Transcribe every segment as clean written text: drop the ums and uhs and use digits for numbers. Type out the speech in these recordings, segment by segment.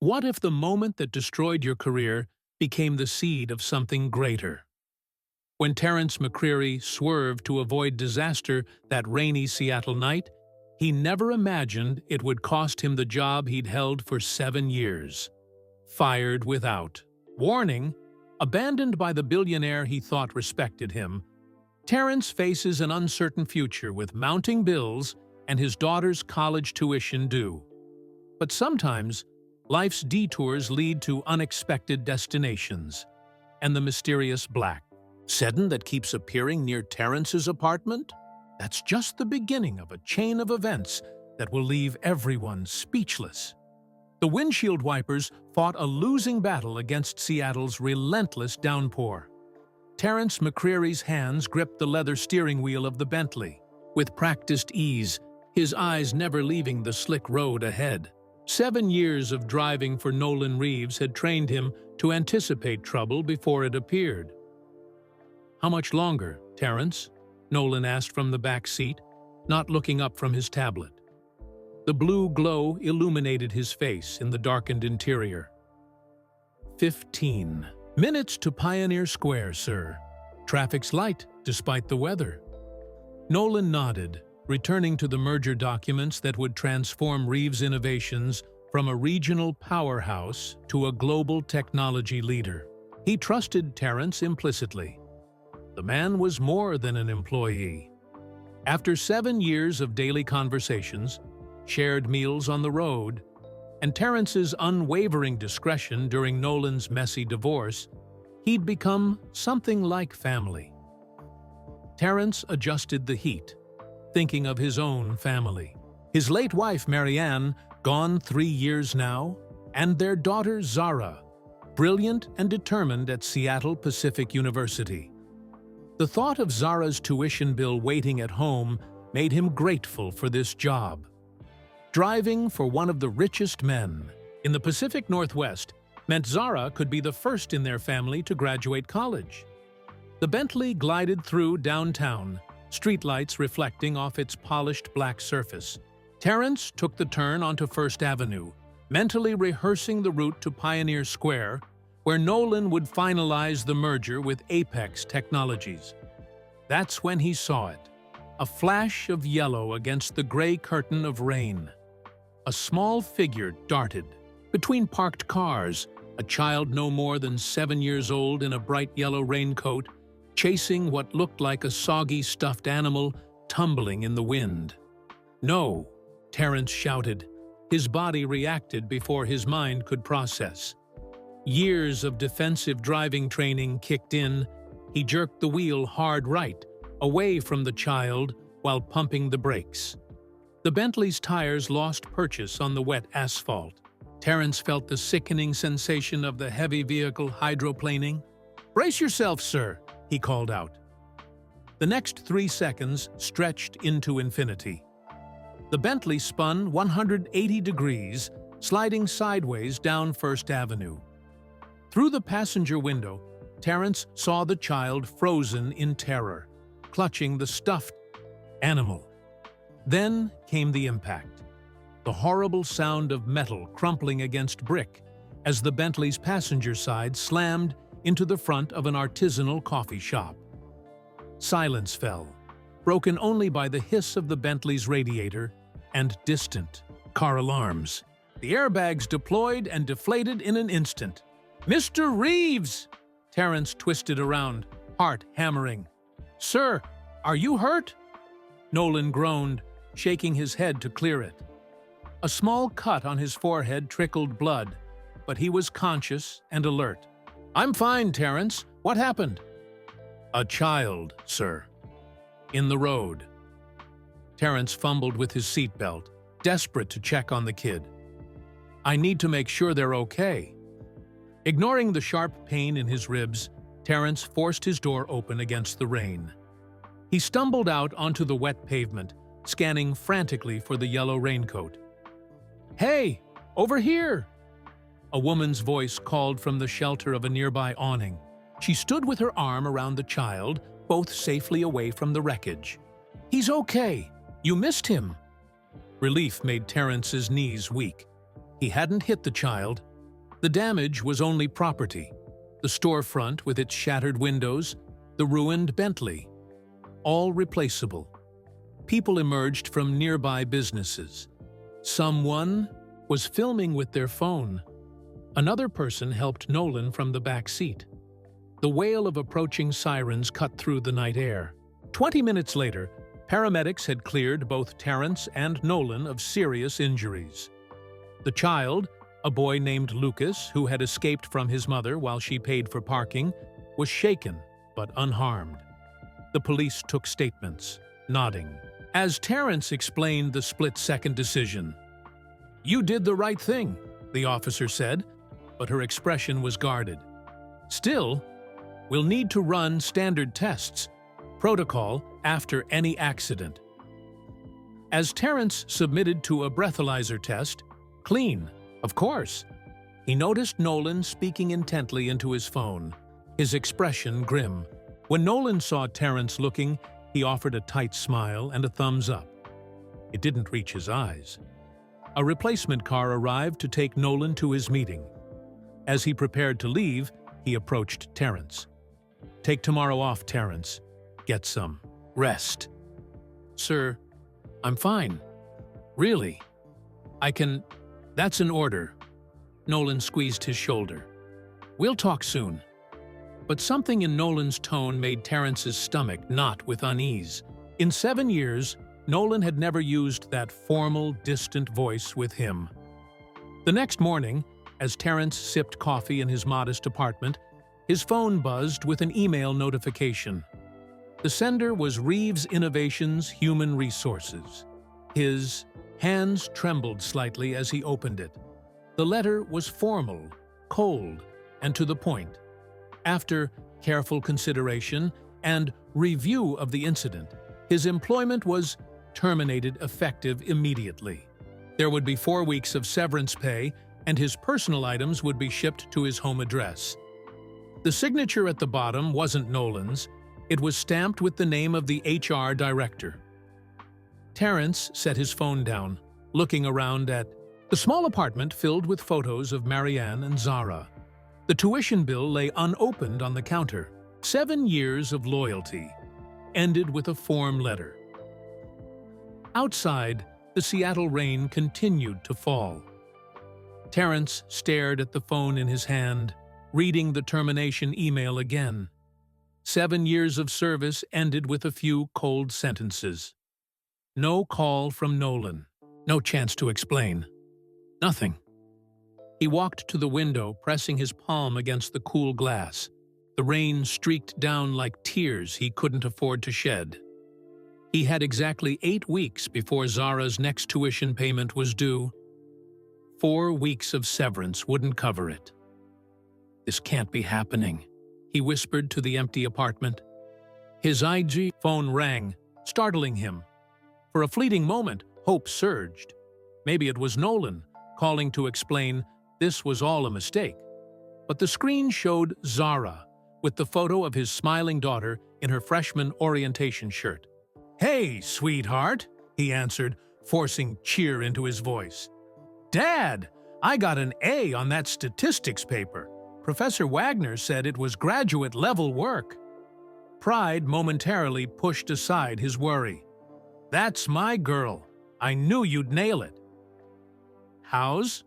What if the moment that destroyed your career became the seed of something greater? When Terence McCreary swerved to avoid disaster that rainy Seattle night, he never imagined it would cost him the job he'd held for 7 years. Fired without warning, abandoned by the billionaire he thought respected him, Terence faces an uncertain future with mounting bills and his daughter's college tuition due. But sometimes, life's detours lead to unexpected destinations, and the mysterious black sedan that keeps appearing near Terence's apartment? That's just the beginning of a chain of events that will leave everyone speechless. The windshield wipers fought a losing battle against Seattle's relentless downpour. Terence McCreary's hands gripped the leather steering wheel of the Bentley. With practiced ease, his eyes never leaving the slick road ahead. 7 years of driving for Nolan Reeves had trained him to anticipate trouble before it appeared. "How much longer, Terence?" Nolan asked from the back seat, not looking up from his tablet. The blue glow illuminated his face in the darkened interior. 15 minutes to Pioneer Square, sir. Traffic's light, despite the weather." Nolan nodded, returning to the merger documents that would transform Reeves Innovations from a regional powerhouse to a global technology leader. He trusted Terence implicitly. The man was more than an employee. After 7 years of daily conversations, shared meals on the road, and Terence's unwavering discretion during Nolan's messy divorce, he'd become something like family. Terence adjusted the heat, thinking of his own family. His late wife, Marianne, gone 3 years now, and their daughter, Zara, brilliant and determined at Seattle Pacific University. The thought of Zara's tuition bill waiting at home made him grateful for this job. Driving for one of the richest men in the Pacific Northwest meant Zara could be the first in their family to graduate college. The Bentley glided through downtown, streetlights reflecting off its polished black surface. Terence took the turn onto First Avenue, mentally rehearsing the route to Pioneer Square, where Nolan would finalize the merger with Apex Technologies. That's when he saw it, a flash of yellow against the gray curtain of rain. A small figure darted between parked cars, a child no more than 7 years old in a bright yellow raincoat, chasing what looked like a soggy stuffed animal tumbling in the wind. "No!" Terence shouted. His body reacted before his mind could process. Years of defensive driving training kicked in. He jerked the wheel hard right, away from the child, while pumping the brakes. The Bentley's tires lost purchase on the wet asphalt. Terence felt the sickening sensation of the heavy vehicle hydroplaning. "Brace yourself, sir," he called out. The next 3 seconds stretched into infinity. The Bentley spun 180 degrees, sliding sideways down First Avenue. Through the passenger window, Terence saw the child frozen in terror, clutching the stuffed animal. Then came the impact, the horrible sound of metal crumpling against brick as the Bentley's passenger side slammed into the front of an artisanal coffee shop. Silence fell, broken only by the hiss of the Bentley's radiator and distant car alarms. The airbags deployed and deflated in an instant. "Mr. Reeves!" Terence twisted around, heart hammering. "Sir, are you hurt?" Nolan groaned, shaking his head to clear it. A small cut on his forehead trickled blood, but he was conscious and alert. "I'm fine, Terence. What happened?" "A child, sir. In the road." Terence fumbled with his seatbelt, desperate to check on the kid. "I need to make sure they're okay." Ignoring the sharp pain in his ribs, Terence forced his door open against the rain. He stumbled out onto the wet pavement, scanning frantically for the yellow raincoat. "Hey, over here!" A woman's voice called from the shelter of a nearby awning. She stood with her arm around the child, both safely away from the wreckage. "He's okay. You missed him." Relief made Terence's knees weak. He hadn't hit the child, The damage was only property: the storefront with its shattered windows, the ruined Bentley. All replaceable. People emerged from nearby businesses. Someone was filming with their phone. Another person helped Nolan from the back seat. The wail of approaching sirens cut through the night air. 20 minutes later, paramedics had cleared both Terrence and Nolan of serious injuries. The child, a boy named Lucas, who had escaped from his mother while she paid for parking, was shaken but unharmed. The police took statements, nodding, as Terrence explained the split-second decision. "You did the right thing," the officer said, but her expression was guarded. "Still, we'll need to run standard tests, protocol after any accident." As Terrence submitted to a breathalyzer test, clean, of course, he noticed Nolan speaking intently into his phone, his expression grim. When Nolan saw Terrence looking, he offered a tight smile and a thumbs up. It didn't reach his eyes. A replacement car arrived to take Nolan to his meeting. As he prepared to leave, he approached Terrence. "Take tomorrow off, Terrence. Get some rest." "Sir, I'm fine. Really. That's an order." Nolan squeezed his shoulder. "We'll talk soon." But something in Nolan's tone made Terrence's stomach knot with unease. In 7 years, Nolan had never used that formal, distant voice with him. The next morning, as Terrence sipped coffee in his modest apartment, his phone buzzed with an email notification. The sender was Reeves Innovations Human Resources. His hands trembled slightly as he opened it. The letter was formal, cold, and to the point. After careful consideration and review of the incident, his employment was terminated effective immediately. There would be 4 weeks of severance pay, and his personal items would be shipped to his home address. The signature at the bottom wasn't Nolan's. It was stamped with the name of the HR director. Terrence set his phone down, looking around at the small apartment filled with photos of Marianne and Zara. The tuition bill lay unopened on the counter. 7 years of loyalty ended with a form letter. Outside, the Seattle rain continued to fall. Terrence stared at the phone in his hand, reading the termination email again. 7 years of service ended with a few cold sentences. No call from Nolan. No chance to explain. Nothing. He walked to the window, pressing his palm against the cool glass. The rain streaked down like tears he couldn't afford to shed. He had exactly 8 weeks before Zara's next tuition payment was due. 4 weeks of severance wouldn't cover it. "This can't be happening," he whispered to the empty apartment. His IG phone rang, startling him. For a fleeting moment, hope surged. Maybe it was Nolan, calling to explain this was all a mistake. But the screen showed Zara, with the photo of his smiling daughter in her freshman orientation shirt. "Hey, sweetheart," he answered, forcing cheer into his voice. "Dad, I got an A on that statistics paper. Professor Wagner said it was graduate-level work." Pride momentarily pushed aside his worry. "That's my girl. I knew you'd nail it." "How's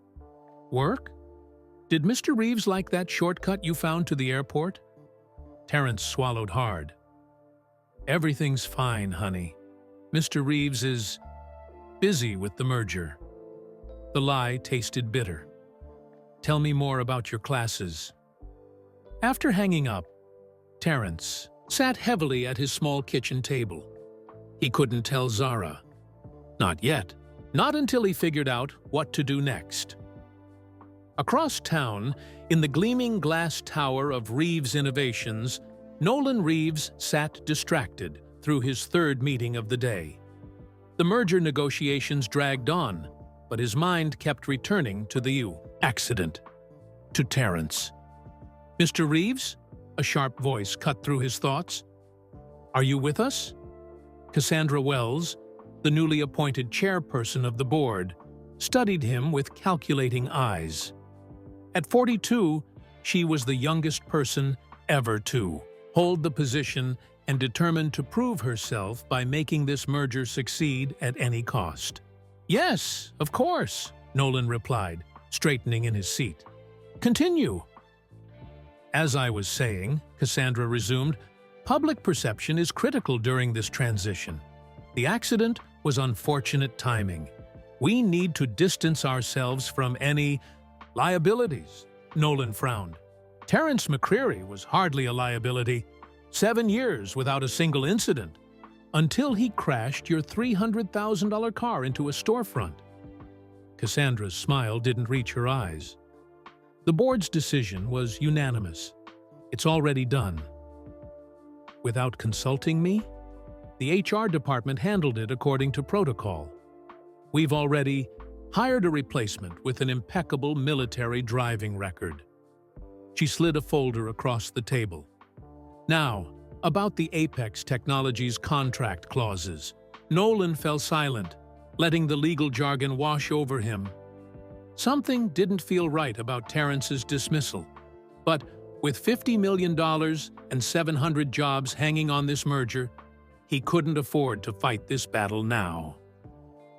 work? Did Mr. Reeves like that shortcut you found to the airport?" Terrence swallowed hard. "Everything's fine, honey. Mr. Reeves is busy with the merger." The lie tasted bitter. "Tell me more about your classes." After hanging up, Terrence sat heavily at his small kitchen table. He couldn't tell Zara. Not yet. Not until he figured out what to do next. Across town, in the gleaming glass tower of Reeves Innovations, Nolan Reeves sat distracted through his 3rd meeting of the day. The merger negotiations dragged on, but his mind kept returning to the accident. To Terrence. "Mr. Reeves?" A sharp voice cut through his thoughts. "Are you with us?" Cassandra Wells, the newly appointed chairperson of the board, studied him with calculating eyes. At 42, she was the youngest person ever to hold the position and determined to prove herself by making this merger succeed at any cost. "Yes, of course," Nolan replied, straightening in his seat. "Continue." "As I was saying," Cassandra resumed, "public perception is critical during this transition. The accident was unfortunate timing. We need to distance ourselves from any liabilities." Nolan frowned. "Terrence McCreary was hardly a liability. 7 years without a single incident. Until he crashed your $300,000 car into a storefront." Cassandra's smile didn't reach her eyes. "The board's decision was unanimous. It's already done." "Without consulting me?" "The HR department handled it according to protocol. We've already hired a replacement with an impeccable military driving record." She slid a folder across the table. "Now, about the Apex Technologies contract clauses." Nolan fell silent, letting the legal jargon wash over him. Something didn't feel right about Terrence's dismissal. But with $50 million and 700 jobs hanging on this merger, he couldn't afford to fight this battle now.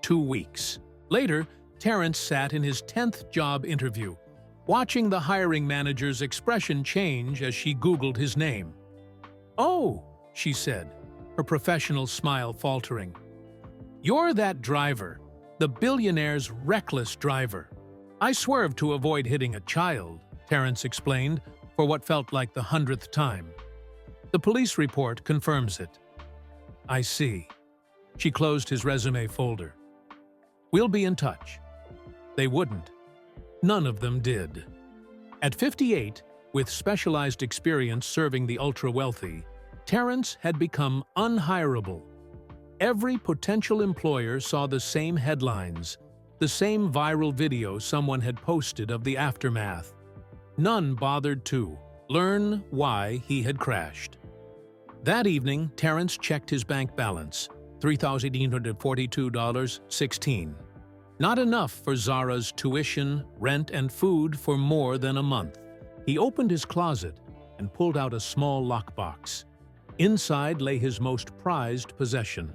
2 weeks later, Terrence sat in his 10th job interview, watching the hiring manager's expression change as she Googled his name. "Oh," she said, her professional smile faltering. "You're that driver, the Billionaire's reckless driver." "I swerved to avoid hitting a child," Terrence explained, for what felt like the 100th time. "The police report confirms it." "I see." She closed his resume folder. "We'll be in touch." They wouldn't. None of them did. At 58, with specialized experience serving the ultra-wealthy, Terrence had become unhireable. Every potential employer saw the same headlines, the same viral video someone had posted of the aftermath. None bothered to learn why he had crashed. That evening, Terrence checked his bank balance, $3,842.16. Not enough for Zara's tuition, rent, and food for more than a month. He opened his closet and pulled out a small lockbox. Inside lay his most prized possession,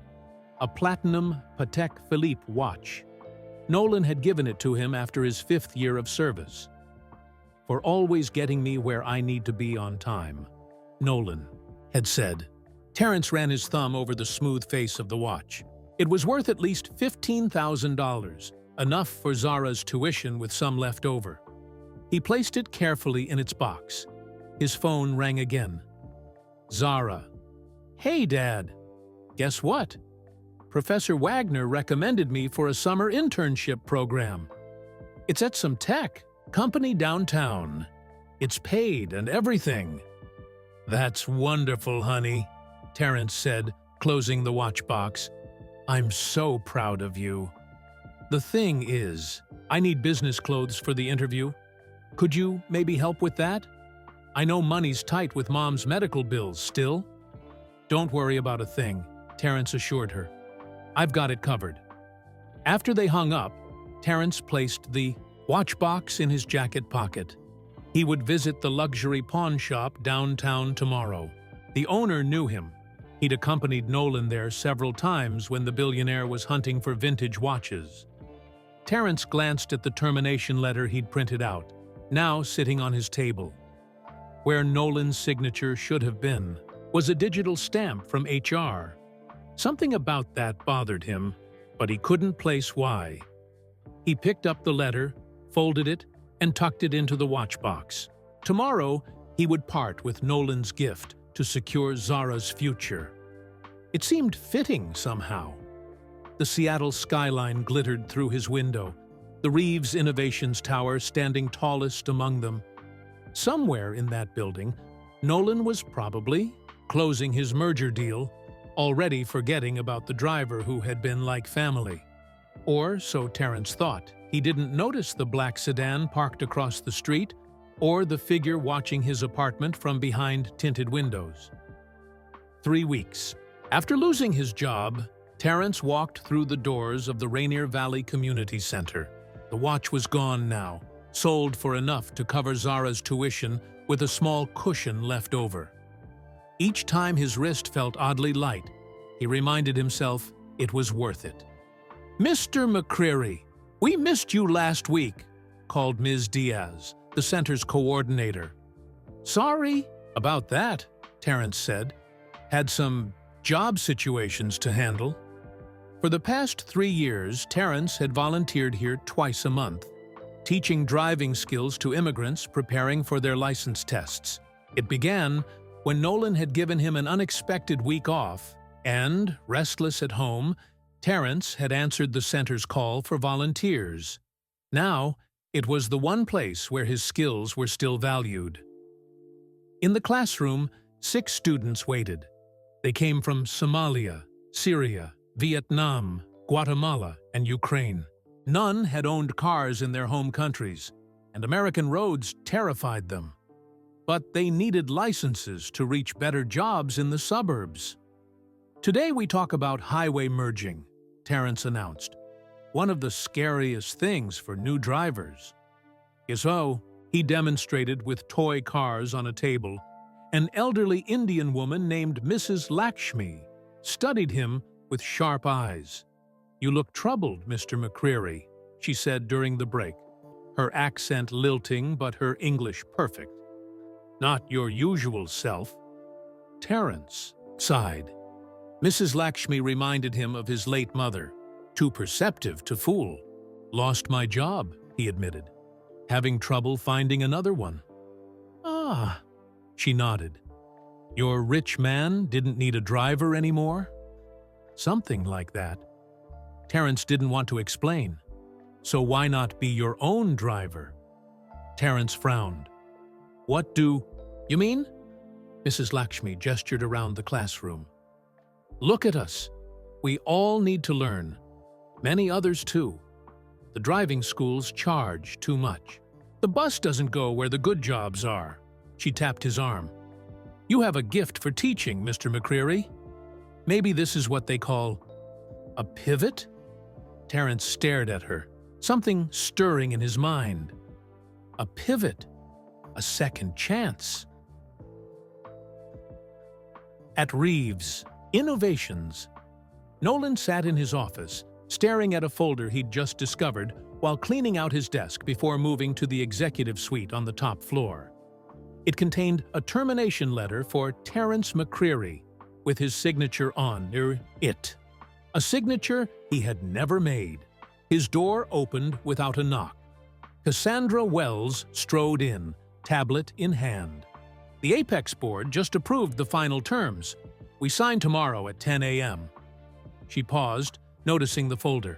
a platinum Patek Philippe watch. Nolan had given it to him after his 5th year of service. "For always getting me where I need to be on time," Nolan had said. Terrence ran his thumb over the smooth face of the watch. It was worth at least $15,000, enough for Zara's tuition with some left over. He placed it carefully in its box. His phone rang again. Zara. "Hey, Dad. Guess what? Professor Wagner recommended me for a summer internship program. It's at some tech company downtown. It's paid and everything." "That's wonderful, honey," Terrence said, closing the watch box. "I'm so proud of you. The thing is, I need business clothes for the interview. Could you maybe help with that? I know money's tight with Mom's medical bills still." "Don't worry about a thing," Terrence assured her. "I've got it covered." After they hung up, Terrence placed the watch box in his jacket pocket. He would visit the luxury pawn shop downtown tomorrow. The owner knew him. He'd accompanied Nolan there several times when the billionaire was hunting for vintage watches. Terrence glanced at the termination letter he'd printed out, now sitting on his table. Where Nolan's signature should have been was a digital stamp from HR. Something about that bothered him, but he couldn't place why. He picked up the letter, folded it, and tucked it into the watch box. Tomorrow, he would part with Nolan's gift to secure Zara's future. It seemed fitting somehow. The Seattle skyline glittered through his window, the Reeves Innovations Tower standing tallest among them. Somewhere in that building, Nolan was probably closing his merger deal, already forgetting about the driver who had been like family. Or so Terrence thought. He didn't notice the black sedan parked across the street or the figure watching his apartment from behind tinted windows. 3 weeks. After losing his job, Terrence walked through the doors of the Rainier Valley Community Center. The watch was gone now, sold for enough to cover Zara's tuition with a small cushion left over. Each time his wrist felt oddly light, he reminded himself it was worth it. "Mr. McCreary, we missed you last week," called Ms. Diaz, the center's coordinator. "Sorry about that," Terrence said. "Had some job situations to handle." For the past 3 years, Terrence had volunteered here twice a month, teaching driving skills to immigrants preparing for their license tests. It began when Nolan had given him an unexpected week off, and, restless at home, Terrence had answered the center's call for volunteers. Now, it was the one place where his skills were still valued. In the classroom, 6 students waited. They came from Somalia, Syria, Vietnam, Guatemala, and Ukraine. None had owned cars in their home countries, and American roads terrified them. But they needed licenses to reach better jobs in the suburbs. "Today we talk about highway merging," Terrence announced. "One of the scariest things for new drivers." So, he demonstrated with toy cars on a table. An elderly Indian woman named Mrs. Lakshmi studied him with sharp eyes. "You look troubled, Mr. McCreary," she said during the break, her accent lilting but her English perfect. "Not your usual self." Terrence sighed. Mrs. Lakshmi reminded him of his late mother. "Too perceptive to fool." "Lost my job," he admitted. "Having trouble finding another one." "Ah," she nodded. "Your rich man didn't need a driver anymore?" "Something like that." Terrence didn't want to explain. "So why not be your own driver?" Terrence frowned. "What do you mean?" Mrs. Lakshmi gestured around the classroom. "Look at us. We all need to learn. Many others too. The driving schools charge too much. The bus doesn't go where the good jobs are." She tapped his arm. "You have a gift for teaching, Mr. McCreary. Maybe this is what they call a pivot?" Terrence stared at her, something stirring in his mind. A pivot. A second chance. At Reeves Innovations, Nolan sat in his office, staring at a folder he'd just discovered while cleaning out his desk before moving to the executive suite on the top floor. It contained a termination letter for Terrence McCreary, with his signature on it. A signature he had never made. His door opened without a knock. Cassandra Wells strode in, tablet in hand. "The Apex Board just approved the final terms. We sign tomorrow at 10 a.m. She paused, noticing the folder.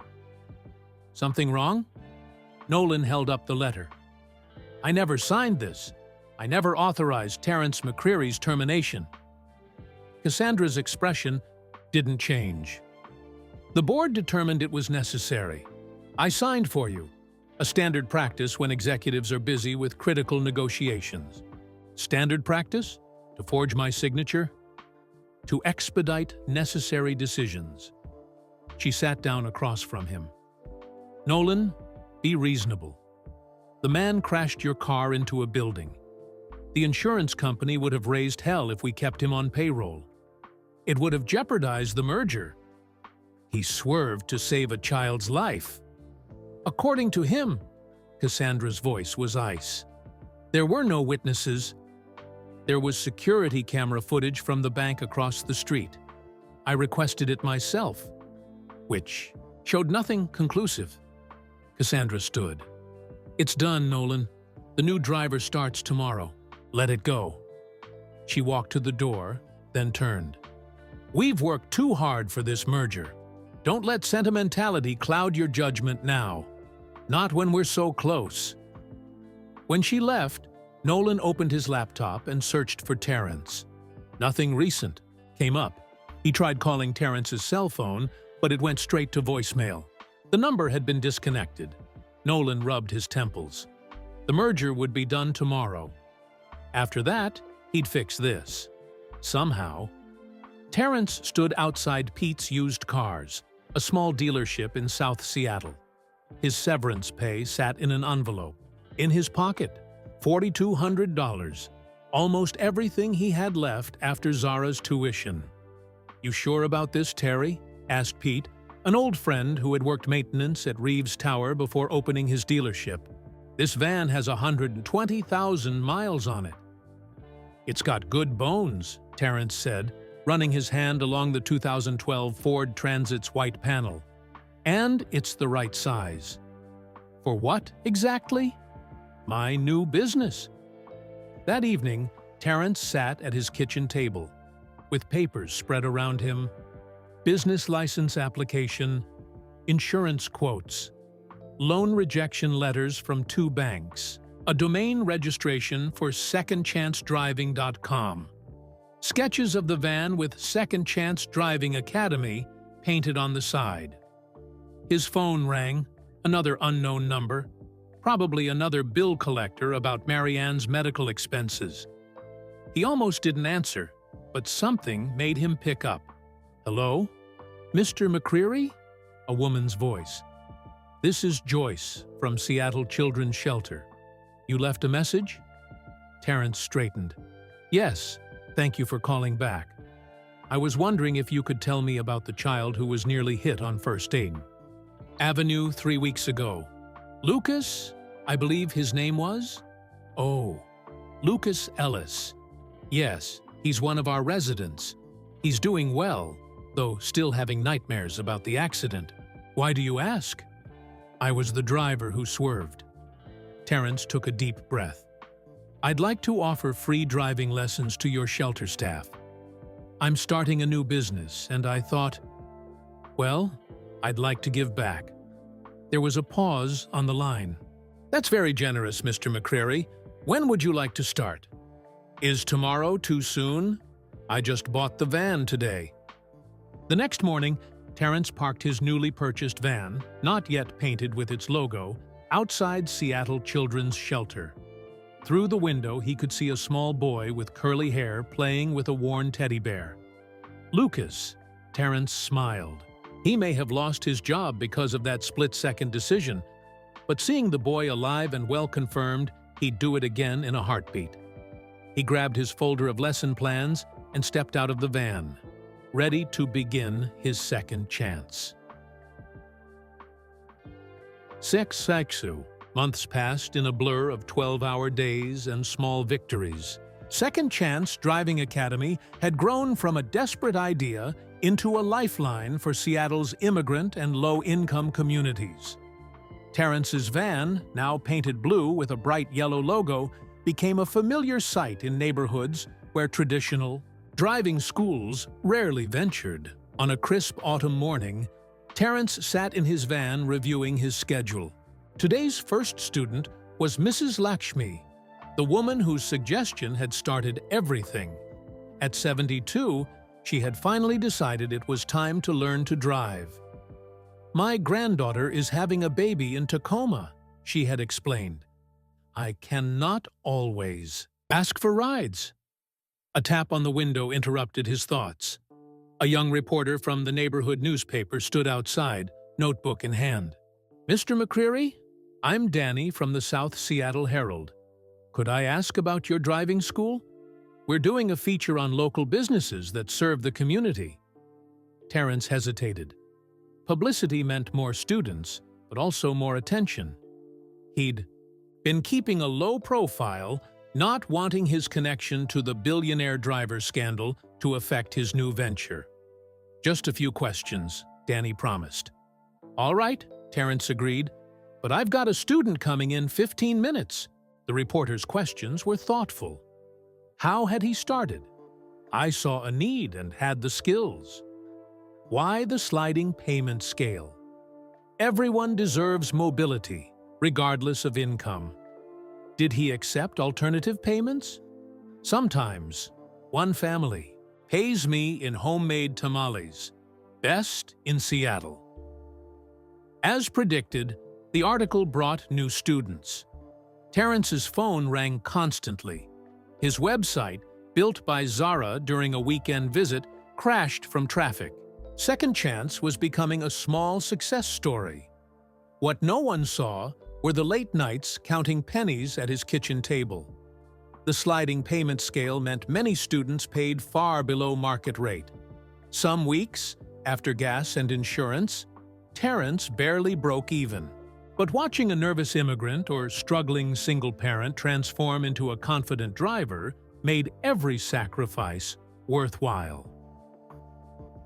"Something wrong?" Nolan held up the letter. "I never signed this. I never authorized Terrence McCreary's termination." Cassandra's expression didn't change. "The board determined it was necessary. I signed for you, a standard practice when executives are busy with critical negotiations. Standard practice? To forge my signature? To expedite necessary decisions." She sat down across from him. "Nolan, be reasonable. The man crashed your car into a building. The insurance company would have raised hell if we kept him on payroll. It would have jeopardized the merger. He swerved to save a child's life. According to him," Cassandra's voice was ice. "There were no witnesses. There was security camera footage from the bank across the street. I requested it myself, which showed nothing conclusive." Cassandra stood. "It's done, Nolan. The new driver starts tomorrow. Let it go." She walked to the door, then turned. "We've worked too hard for this merger. Don't let sentimentality cloud your judgment now. Not when we're so close." When she left, Nolan opened his laptop and searched for Terrence. Nothing recent came up. He tried calling Terrence's cell phone, but it went straight to voicemail. The number had been disconnected. Nolan rubbed his temples. The merger would be done tomorrow. After that, he'd fix this. Somehow. Terrence stood outside Pete's Used Cars, a small dealership in South Seattle. His severance pay sat in an envelope. In his pocket, $4,200, almost everything he had left after Zara's tuition. "You sure about this, Terry?" asked Pete, an old friend who had worked maintenance at Reeves Tower before opening his dealership. "This van has 120,000 miles on it." "It's got good bones," Terrence said, running his hand along the 2012 Ford Transit's white panel. "And it's the right size." "For what, exactly?" "My new business." That evening, Terrence sat at his kitchen table, with papers spread around him: business license application, insurance quotes, loan rejection letters from 2 banks, a domain registration for secondchancedriving.com, sketches of the van with Second Chance Driving Academy painted on the side. His phone rang, another unknown number, probably another bill collector about Marianne's medical expenses. He almost didn't answer, but something made him pick up. "Hello? Mr. McCreary?" A woman's voice. "This is Joyce from Seattle Children's Shelter. You left a message?" Terrence straightened. "Yes, thank you for calling back. I was wondering if you could tell me about the child who was nearly hit on First Aid Avenue 3 weeks ago. Lucas, I believe his name was?" "Oh, Lucas Ellis. Yes, he's one of our residents. He's doing well, though still having nightmares about the accident. Why do you ask?" "I was the driver who swerved." Terrence took a deep breath. "I'd like to offer free driving lessons to your shelter staff. I'm starting a new business, and I thought, well, I'd like to give back." There was a pause on the line. "That's very generous, Mr. McCreary. When would you like to start?" "Is tomorrow too soon? I just bought the van today." The next morning, Terrence parked his newly purchased van, not yet painted with its logo, outside Seattle Children's Shelter. Through the window, he could see a small boy with curly hair playing with a worn teddy bear. "Lucas," Terrence smiled. He may have lost his job because of that split-second decision, but seeing the boy alive and well-confirmed, he'd do it again in a heartbeat. He grabbed his folder of lesson plans and stepped out of the van, ready to begin his second chance. 6 months passed in a blur of 12-hour days and small victories. Second Chance Driving Academy had grown from a desperate idea into a lifeline for Seattle's immigrant and low-income communities. Terrence's van, now painted blue with a bright yellow logo, became a familiar sight in neighborhoods where traditional driving schools rarely ventured. On a crisp autumn morning, Terrence sat in his van reviewing his schedule. Today's first student was Mrs. Lakshmi, the woman whose suggestion had started everything. At 72, she had finally decided it was time to learn to drive. "My granddaughter is having a baby in Tacoma," she had explained. "I cannot always ask for rides." A tap on the window interrupted his thoughts. A young reporter from the neighborhood newspaper stood outside, notebook in hand. "Mr. McCreary, I'm Danny from the South Seattle Herald. Could I ask about your driving school? We're doing a feature on local businesses that serve the community." Terrence hesitated. Publicity meant more students, but also more attention. He'd been keeping a low profile, not wanting his connection to the billionaire driver scandal to affect his new venture. "Just a few questions," Danny promised. "All right," Terrence agreed, "but I've got a student coming in 15 minutes. The reporter's questions were thoughtful. How had he started? I saw a need and had the skills. Why the sliding payment scale? Everyone deserves mobility, regardless of income. Did he accept alternative payments? Sometimes, one family pays me in homemade tamales, best in Seattle." As predicted, the article brought new students. Terrence's phone rang constantly. His website, built by Zara during a weekend visit, crashed from traffic. Second Chance was becoming a small success story. What no one saw were the late nights counting pennies at his kitchen table. The sliding payment scale meant many students paid far below market rate. Some weeks, after gas and insurance, Terrence barely broke even. But watching a nervous immigrant or struggling single parent transform into a confident driver made every sacrifice worthwhile.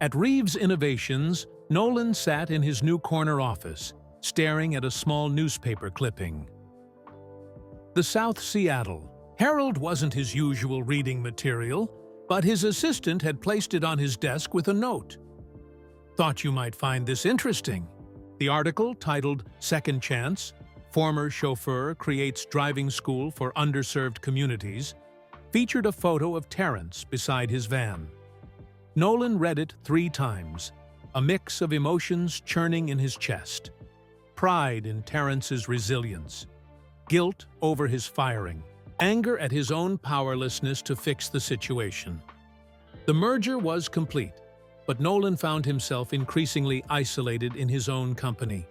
At Reeves Innovations, Nolan sat in his new corner office, staring at a small newspaper clipping. The South Seattle Herald wasn't his usual reading material, but his assistant had placed it on his desk with a note. "Thought you might find this interesting." The article, titled "Second Chance, Former Chauffeur Creates Driving School for Underserved Communities," featured a photo of Terrence beside his van. Nolan read it 3 times, a mix of emotions churning in his chest. Pride in Terrence's resilience, guilt over his firing, anger at his own powerlessness to fix the situation. The merger was complete, but Nolan found himself increasingly isolated in his own company.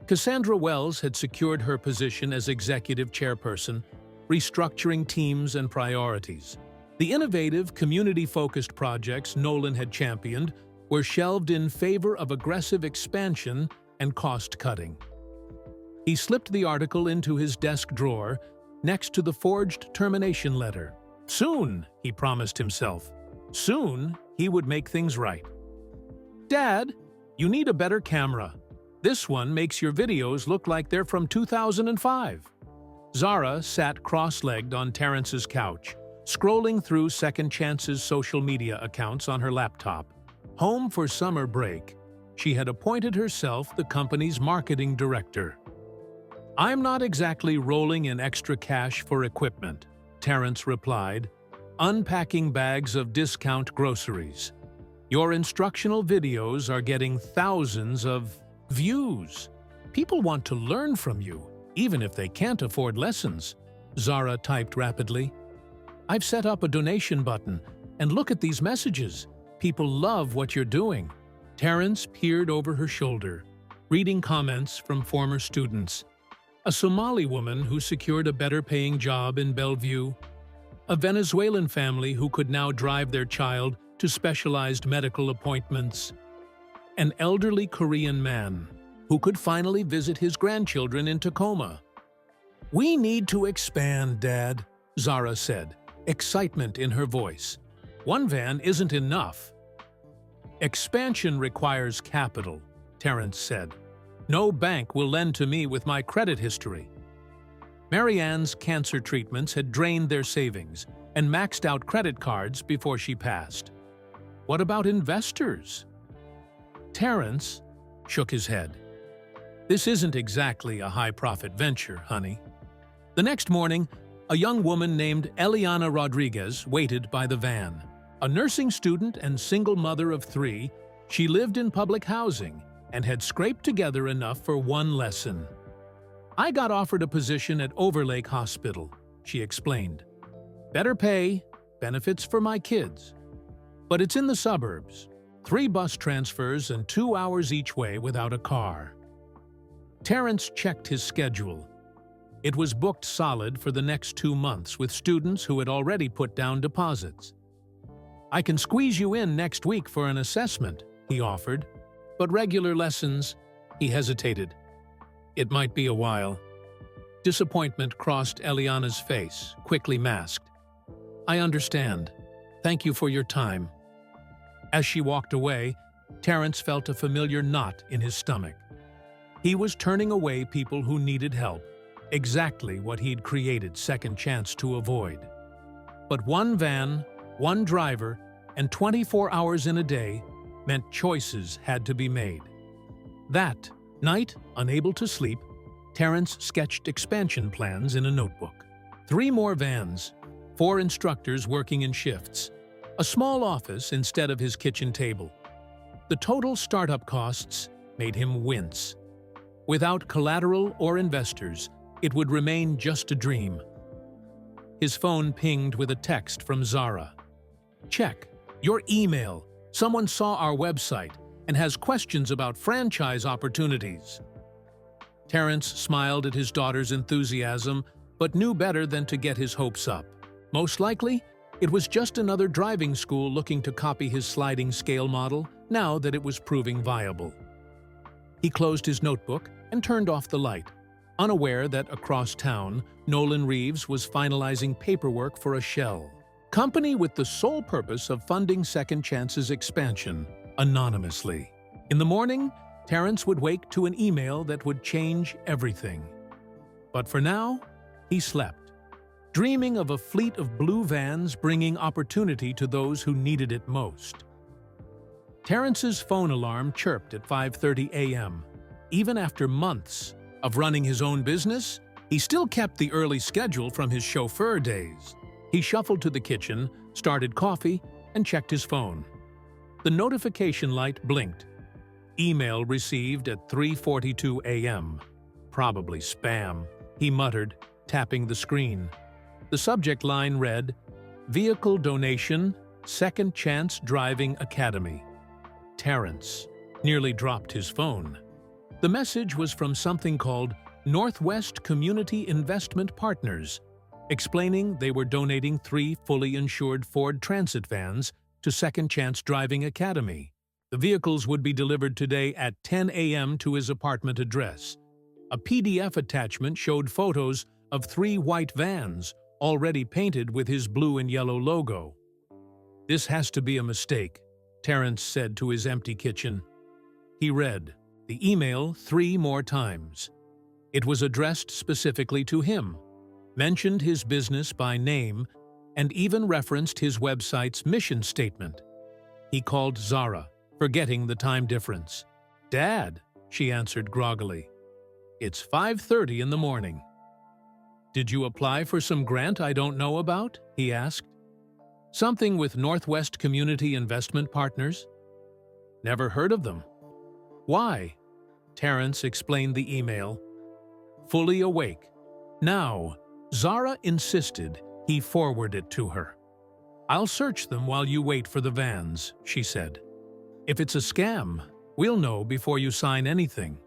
Cassandra Wells had secured her position as executive chairperson, restructuring teams and priorities. The innovative, community-focused projects Nolan had championed were shelved in favor of aggressive expansion and cost-cutting. He slipped the article into his desk drawer next to the forged termination letter. Soon, he promised himself, soon he would make things right. "Dad, you need a better camera. This one makes your videos look like they're from 2005. Zara sat cross-legged on Terrence's couch, scrolling through Second Chance's social media accounts on her laptop. Home for summer break, she had appointed herself the company's marketing director. "I'm not exactly rolling in extra cash for equipment," Terrence replied, unpacking bags of discount groceries. "Your instructional videos are getting thousands of views. People want to learn from you, even if they can't afford lessons," Zara typed rapidly. "I've set up a donation button, and look at these messages. People love what you're doing." Terrence peered over her shoulder, reading comments from former students. A Somali woman who secured a better-paying job in Bellevue, a Venezuelan family who could now drive their child to specialized medical appointments, an elderly Korean man who could finally visit his grandchildren in Tacoma. "We need to expand, Dad," Zara said, excitement in her voice. "One van isn't enough." "Expansion requires capital," Terrence said. "No bank will lend to me with my credit history." Marianne's cancer treatments had drained their savings and maxed out credit cards before she passed. "What about investors?" Terrence shook his head. "This isn't exactly a high-profit venture, honey." The next morning, a young woman named Eliana Rodriguez waited by the van. A nursing student and single mother of 3, she lived in public housing and had scraped together enough for one lesson. "I got offered a position at Overlake Hospital," she explained. "Better pay, benefits for my kids. But it's in the suburbs, 3 bus transfers and 2 hours each way without a car." Terrence checked his schedule. It was booked solid for the next 2 months with students who had already put down deposits. "I can squeeze you in next week for an assessment," he offered. "But regular lessons," he hesitated. "It might be a while." Disappointment crossed Eliana's face, quickly masked. "I understand. Thank you for your time." As she walked away, Terrence felt a familiar knot in his stomach. He was turning away people who needed help, exactly what he'd created Second Chance to avoid. But one van, one driver, and 24 hours in a day meant choices had to be made. That night, unable to sleep, Terrence sketched expansion plans in a notebook. 3 more vans, 4 instructors working in shifts, a small office instead of his kitchen table. The total startup costs made him wince. Without collateral or investors, it would remain just a dream. His phone pinged with a text from Zara. "Check your email. Someone saw our website and has questions about franchise opportunities." Terence smiled at his daughter's enthusiasm, but knew better than to get his hopes up. Most likely, it was just another driving school looking to copy his sliding scale model, now that it was proving viable. He closed his notebook and turned off the light, unaware that across town, Nolan Reeves was finalizing paperwork for a shell company with the sole purpose of funding Second Chance's expansion, anonymously. In the morning, Terence would wake to an email that would change everything. But for now, he slept, dreaming of a fleet of blue vans bringing opportunity to those who needed it most. Terence's phone alarm chirped at 5:30 a.m. Even after months of running his own business, he still kept the early schedule from his chauffeur days. He shuffled to the kitchen, started coffee, and checked his phone. The notification light blinked. Email received at 3:42 a.m. Probably spam, he muttered, tapping the screen. The subject line read, "Vehicle Donation, Second Chance Driving Academy." Terence nearly dropped his phone. The message was from something called Northwest Community Investment Partners, explaining they were donating 3 fully insured Ford Transit vans to Second Chance Driving Academy. The vehicles would be delivered today at 10 a.m. to his apartment address. A PDF attachment showed photos of 3 white vans, already painted with his blue and yellow logo. "This has to be a mistake," Terence said to his empty kitchen. He read the email 3 more times. It was addressed specifically to him, mentioned his business by name, and even referenced his website's mission statement. He called Zara, forgetting the time difference. "Dad," she answered groggily. "It's 5:30 in the morning." "Did you apply for some grant I don't know about?" he asked. "Something with Northwest Community Investment Partners?" "Never heard of them." "Why?" Terence explained the email. Fully awake. Now, Zara insisted he forward it to her. "I'll search them while you wait for the vans," she said. "If it's a scam, we'll know before you sign anything."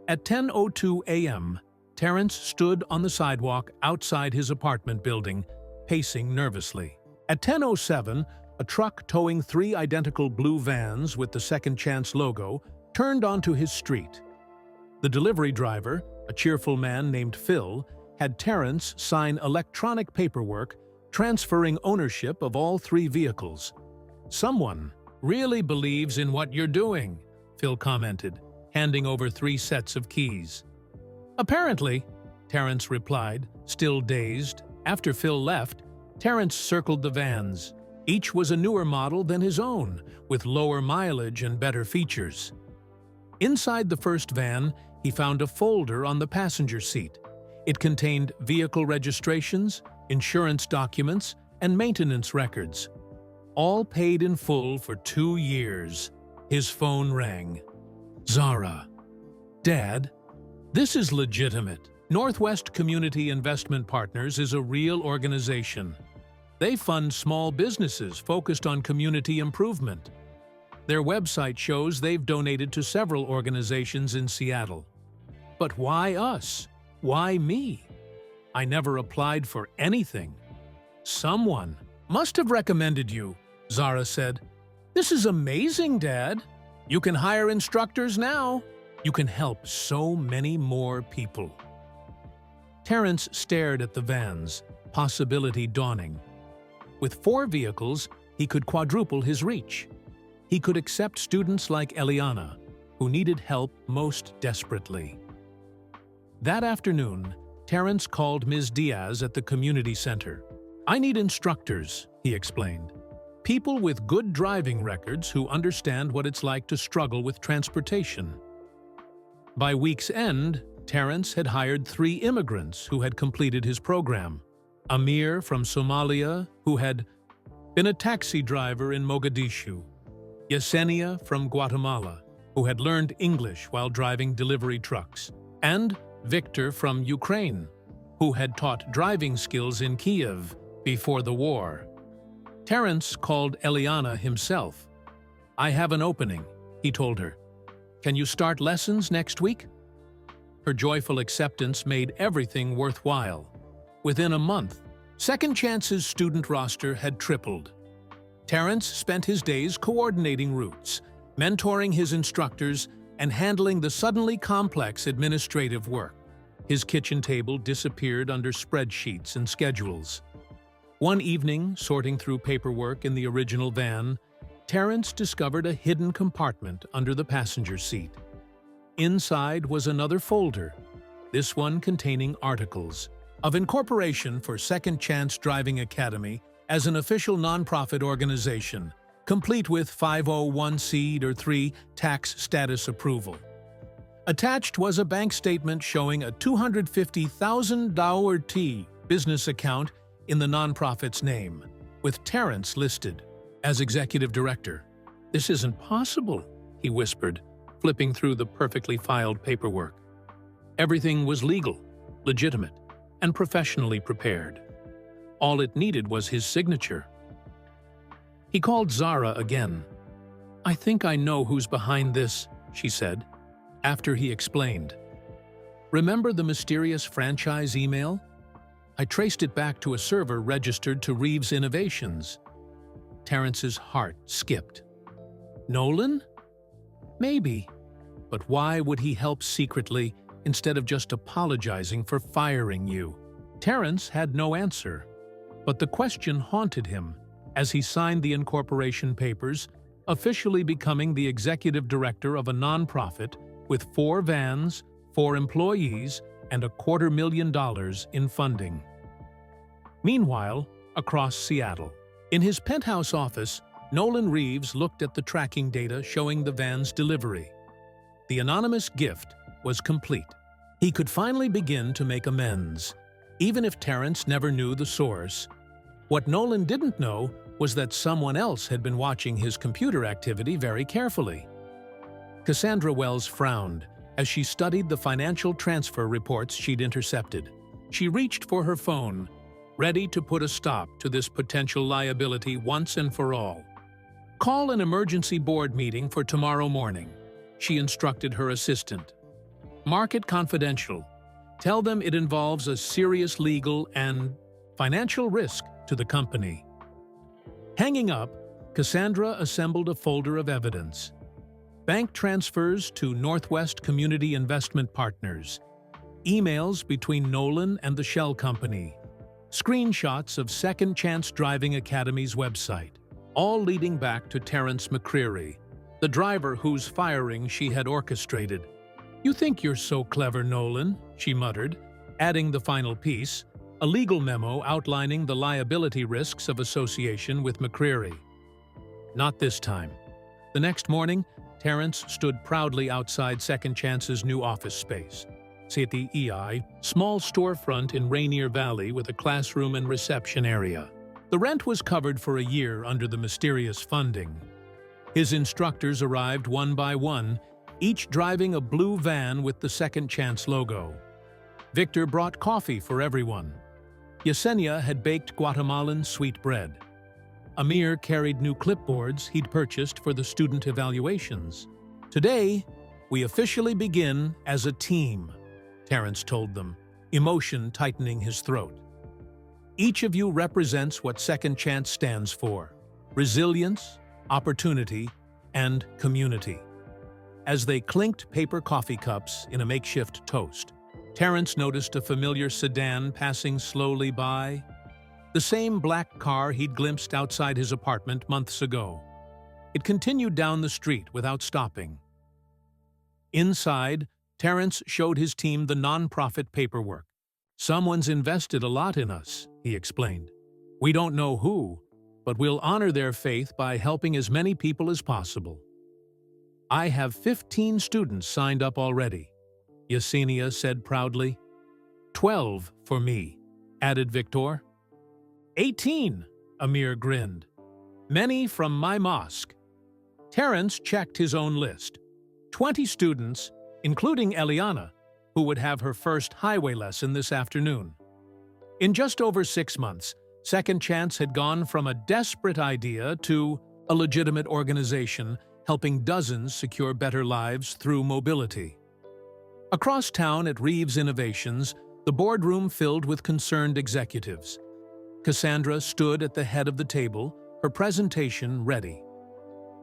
At 10:02 a.m., Terence stood on the sidewalk outside his apartment building, pacing nervously. At 10:07, a truck towing 3 identical blue vans with the Second Chance logo turned onto his street. The delivery driver, a cheerful man named Phil, had Terence sign electronic paperwork transferring ownership of all 3 vehicles. "Someone really believes in what you're doing," Phil commented, handing over 3 sets of keys. "Apparently," Terence replied, still dazed. After Phil left, Terence circled the vans. Each was a newer model than his own, with lower mileage and better features. Inside the first van, he found a folder on the passenger seat. It contained vehicle registrations, insurance documents, and maintenance records. All paid in full for 2 years. His phone rang. "Zara." "Dad, this is legitimate. Northwest Community Investment Partners is a real organization. They fund small businesses focused on community improvement. Their website shows they've donated to several organizations in Seattle. But why us? Why me? I never applied for anything." "Someone must have recommended you," Zara said. "This is amazing, Dad. You can hire instructors now. You can help so many more people." Terence stared at the vans, possibility dawning. With 4 vehicles, he could quadruple his reach. He could accept students like Eliana, who needed help most desperately. That afternoon, Terence called Ms. Diaz at the community center. "I need instructors," he explained. "People with good driving records who understand what it's like to struggle with transportation." By week's end, Terence had hired 3 immigrants who had completed his program. Amir from Somalia, who had been a taxi driver in Mogadishu. Yesenia from Guatemala, who had learned English while driving delivery trucks. And Victor from Ukraine, who had taught driving skills in Kiev before the war. Terence called Eliana himself. "I have an opening," he told her. "Can you start lessons next week?" Her joyful acceptance made everything worthwhile. Within a month, Second Chance's student roster had tripled. Terrence spent his days coordinating routes, mentoring his instructors, and handling the suddenly complex administrative work. His kitchen table disappeared under spreadsheets and schedules. One evening, sorting through paperwork in the original van, Terrence discovered a hidden compartment under the passenger seat. Inside was another folder, this one containing articles of incorporation for Second Chance Driving Academy as an official nonprofit organization, complete with 501(c)(3) tax status approval. Attached was a bank statement showing a $250,000 business account in the nonprofit's name, with Terrence listed as executive director. "This isn't possible," he whispered, flipping through the perfectly filed paperwork. Everything was legal, legitimate, and professionally prepared. All it needed was his signature. He called Zara again. "I think I know who's behind this," she said, after he explained. "Remember the mysterious franchise email? I traced it back to a server registered to Reeves Innovations." Terrence's heart skipped. "Nolan? Maybe. But why would he help secretly instead of just apologizing for firing you?" Terrence had no answer, but the question haunted him as he signed the incorporation papers, officially becoming the executive director of a nonprofit with 4 vans, 4 employees, and $250,000 in funding. Meanwhile, across Seattle, in his penthouse office, Nolan Reeves looked at the tracking data showing the van's delivery. The anonymous gift was complete. He could finally begin to make amends, even if Terrence never knew the source. What Nolan didn't know was that someone else had been watching his computer activity very carefully. Cassandra Wells frowned as she studied the financial transfer reports she'd intercepted. She reached for her phone, ready to put a stop to this potential liability once and for all. "Call an emergency board meeting for tomorrow morning," she instructed her assistant. "Mark it confidential. Tell them it involves a serious legal and financial risk to the company." Hanging up, Cassandra assembled a folder of evidence. Bank transfers to Northwest Community Investment Partners, emails between Nolan and the shell company, screenshots of Second Chance Driving Academy's website, all leading back to Terrence McCreary, the driver whose firing she had orchestrated. "You think you're so clever, Nolan," she muttered, adding the final piece, a legal memo outlining the liability risks of association with McCreary. Not this time. The next morning, Terrence stood proudly outside Second Chance's new office space. City EI, small storefront in Rainier Valley with a classroom and reception area. The rent was covered for a year under the mysterious funding. His instructors arrived one by one, each driving a blue van with the Second Chance logo. Victor brought coffee for everyone. Yesenia had baked Guatemalan sweet bread. Amir carried new clipboards he'd purchased for the student evaluations. "Today, we officially begin as a team," Terrence told them, emotion tightening his throat. "Each of you represents what Second Chance stands for: resilience, opportunity, and community." As they clinked paper coffee cups in a makeshift toast, Terrence noticed a familiar sedan passing slowly by. The same black car he'd glimpsed outside his apartment months ago. It continued down the street without stopping. Inside, Terrence showed his team the nonprofit paperwork. "Someone's invested a lot in us," he explained. "We don't know who, but we'll honor their faith by helping as many people as possible." "I have 15 students signed up already," Yesenia said proudly. 12 for me," added Victor. 18, Amir grinned. "Many from my mosque." Terrence checked his own list. 20 students, including Eliana, who would have her first highway lesson this afternoon. In just over 6 months, Second Chance had gone from a desperate idea to a legitimate organization helping dozens secure better lives through mobility. Across town at Reeves Innovations, the boardroom filled with concerned executives. Cassandra stood at the head of the table, her presentation ready.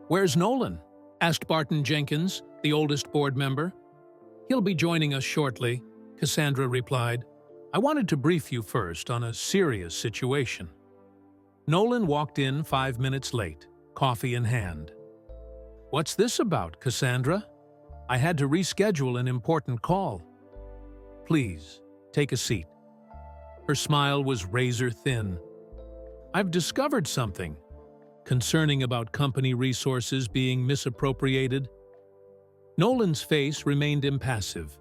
"Where's Nolan?" asked Barton Jenkins, the oldest board member. "He'll be joining us shortly," Cassandra replied. "I wanted to brief you first on a serious situation." Nolan walked in 5 minutes late, coffee in hand. "What's this about, Cassandra? I had to reschedule an important call." "Please, take a seat." Her smile was razor-thin. "I've discovered something concerning about company resources being misappropriated." Nolan's face remained impassive,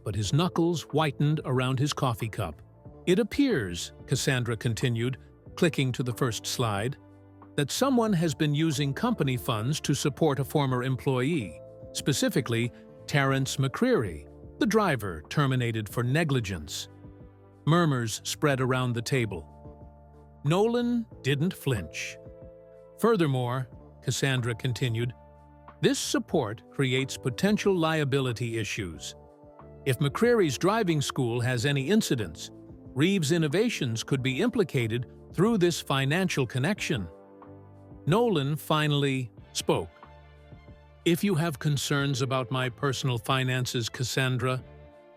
but his knuckles whitened around his coffee cup. "It appears," Cassandra continued, clicking to the first slide, "that someone has been using company funds to support a former employee, specifically Terrence McCreary, the driver terminated for negligence." Murmurs spread around the table. Nolan didn't flinch. "Furthermore," Cassandra continued, "this support creates potential liability issues. If McCreary's driving school has any incidents, Reeves Innovations could be implicated through this financial connection." Nolan finally spoke. "If you have concerns about my personal finances, Cassandra,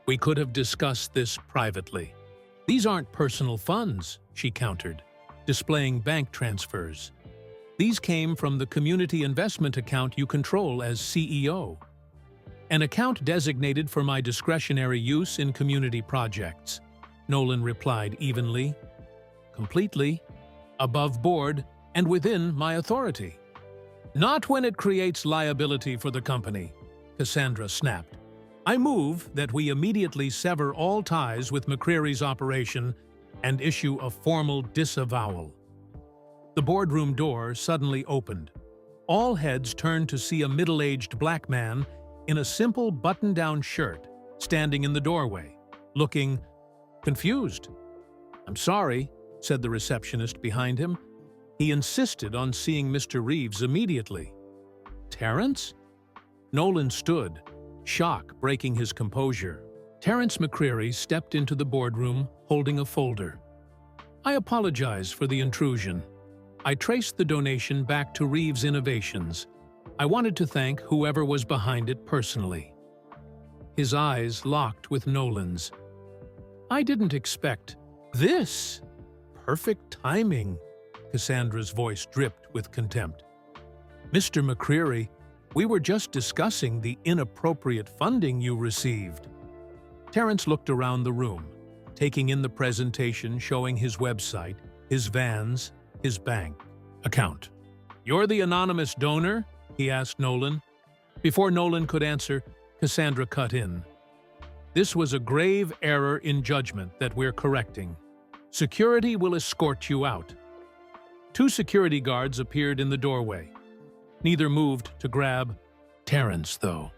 we could have discussed this privately." "These aren't personal funds," she countered, displaying bank transfers. "These came from the community investment account you control as CEO. An account designated for my discretionary use in community projects," Nolan replied evenly. "Completely, above board, and within my authority." "Not when it creates liability for the company," Cassandra snapped. "I move that we immediately sever all ties with McCreary's operation and issue a formal disavowal." The boardroom door suddenly opened. All heads turned to see a middle-aged black man in a simple button-down shirt standing in the doorway, looking confused. "I'm sorry," said the receptionist behind him. He insisted on seeing Mr. Reeves immediately. "Terrence?" Nolan stood, shock breaking his composure. Terrence McCreary stepped into the boardroom holding a folder. "I apologize for the intrusion. I traced the donation back to Reeves Innovations. I wanted to thank whoever was behind it personally." His eyes locked with Nolan's. "I didn't expect this." "Perfect timing," Cassandra's voice dripped with contempt. "Mr. McCreary, we were just discussing the inappropriate funding you received." Terrence looked around the room, taking in the presentation showing his website, his vans, his bank account. "You're the anonymous donor?" he asked Nolan. Before Nolan could answer, Cassandra cut in. "This was a grave error in judgment that we're correcting. Security will escort you out." 2 security guards appeared in the doorway. Neither moved to grab Terrence, though.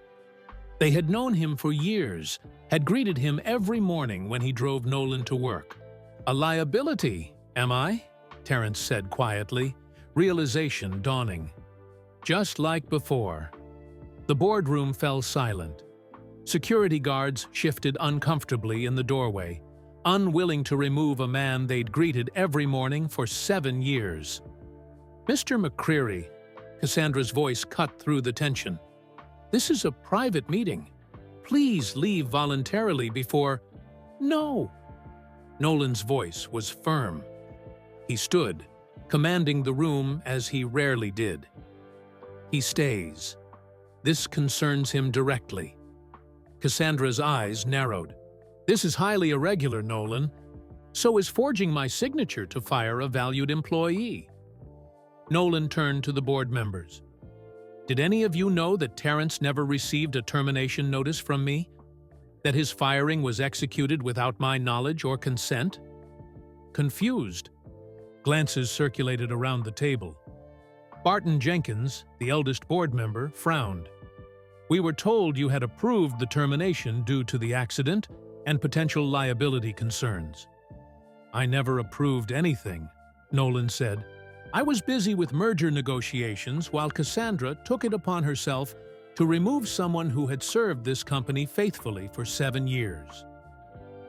They had known him for years, had greeted him every morning when he drove Nolan to work. "A liability, am I?" Terrence said quietly, realization dawning. Just like before. The boardroom fell silent. Security guards shifted uncomfortably in the doorway, unwilling to remove a man they'd greeted every morning for 7 years. "Mr. McCreary," Cassandra's voice cut through the tension. "This is a private meeting. Please leave voluntarily before—" "No!" Nolan's voice was firm. He stood, commanding the room as he rarely did. "He stays. This concerns him directly." Cassandra's eyes narrowed. "This is highly irregular, Nolan. So is forging my signature to fire a valued employee." Nolan turned to the board members. "Did any of you know that Terrence never received a termination notice from me? That his firing was executed without my knowledge or consent?" Confused, glances circulated around the table. Barton Jenkins, the eldest board member, frowned. "We were told you had approved the termination due to the accident and potential liability concerns." "I never approved anything," Nolan said. "I was busy with merger negotiations while Cassandra took it upon herself to remove someone who had served this company faithfully for 7 years.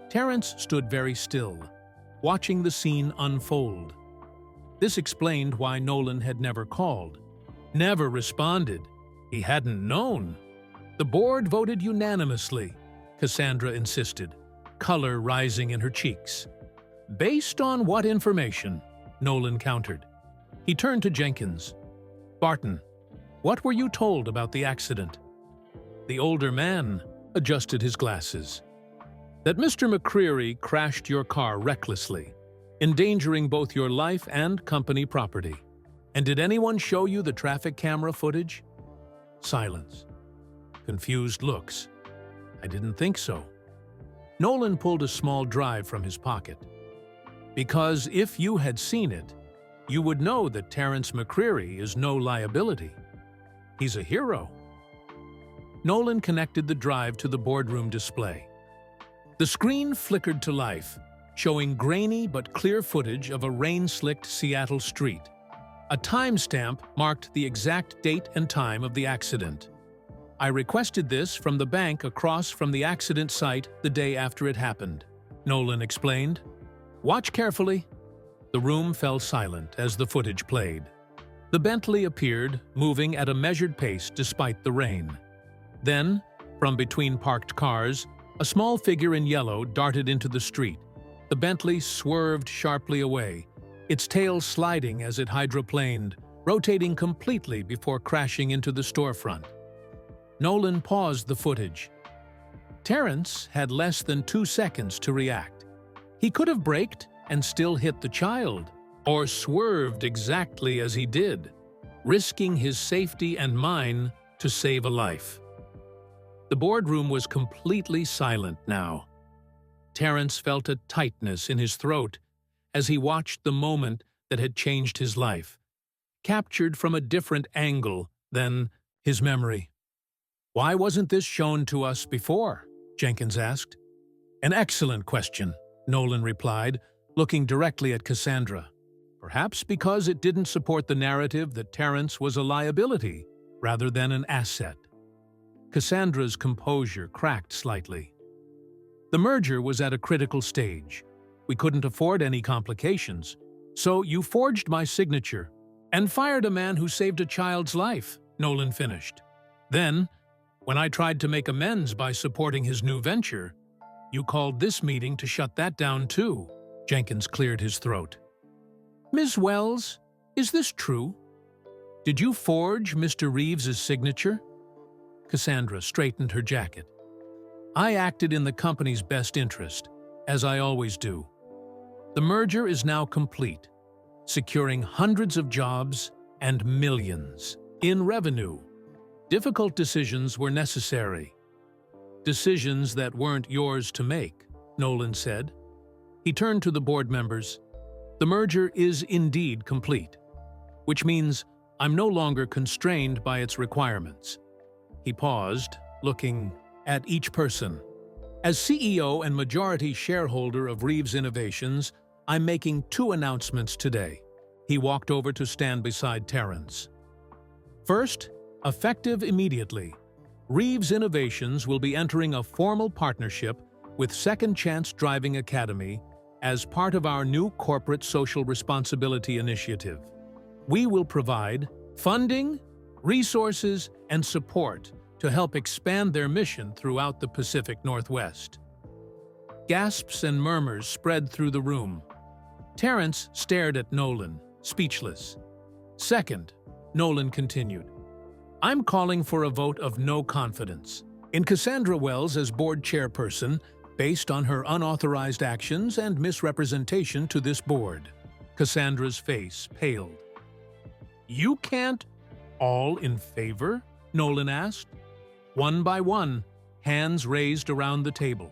Terrence stood very still, watching the scene unfold. This explained why Nolan had never called, never responded. He hadn't known. The board voted unanimously, Cassandra insisted, color rising in her cheeks. Based on what information? Nolan countered. He turned to Jenkins. Barton, what were you told about the accident? The older man adjusted his glasses. That Mr. McCreary crashed your car recklessly, endangering both your life and company property. And did anyone show you the traffic camera footage? Silence. Confused looks. I didn't think so. Nolan pulled a small drive from his pocket. Because if you had seen it, you would know that Terrence McCreary is no liability. He's a hero. Nolan connected the drive to the boardroom display. The screen flickered to life, showing grainy but clear footage of a rain-slicked Seattle street. A timestamp marked the exact date and time of the accident. I requested this from the bank across from the accident site the day after it happened, Nolan explained. Watch carefully. The room fell silent as the footage played. The Bentley appeared, moving at a measured pace despite the rain. Then, from between parked cars, a small figure in yellow darted into the street. The Bentley swerved sharply away, its tail sliding as it hydroplaned, rotating completely before crashing into the storefront. Nolan paused the footage. Terrence had less than 2 seconds to react. He could have braked and still hit the child, or swerved exactly as he did, risking his safety and mine to save a life. The boardroom was completely silent now. Terrence felt a tightness in his throat as he watched the moment that had changed his life, captured from a different angle than his memory. Why wasn't this shown to us before? Jenkins asked. An excellent question, Nolan replied, looking directly at Cassandra. Perhaps because it didn't support the narrative that Terrence was a liability rather than an asset. Cassandra's composure cracked slightly. The merger was at a critical stage. We couldn't afford any complications, so you forged my signature and fired a man who saved a child's life, Nolan finished. Then, when I tried to make amends by supporting his new venture, you called this meeting to shut that down too. Jenkins cleared his throat. Ms. Wells, is this true? Did you forge Mr. Reeves's signature? Cassandra straightened her jacket. I acted in the company's best interest, as I always do. The merger is now complete, securing hundreds of jobs and millions in revenue. Difficult decisions were necessary. Decisions that weren't yours to make, Nolan said. He turned to the board members. The merger is indeed complete, which means I'm no longer constrained by its requirements. He paused, looking at each person. As CEO and majority shareholder of Reeves Innovations, I'm making 2 announcements today. He walked over to stand beside Terrence. First, effective immediately, Reeves Innovations will be entering a formal partnership with Second Chance Driving Academy as part of our new corporate social responsibility initiative. We will provide funding, resources, and support to help expand their mission throughout the Pacific Northwest. Gasps and murmurs spread through the room. Terrence stared at Nolan, speechless. Second, Nolan continued, I'm calling for a vote of no confidence in Cassandra Wells as board chairperson based on her unauthorized actions and misrepresentation to this board. Cassandra's face paled. You can't? All in favor? Nolan asked. One by one, hands raised around the table.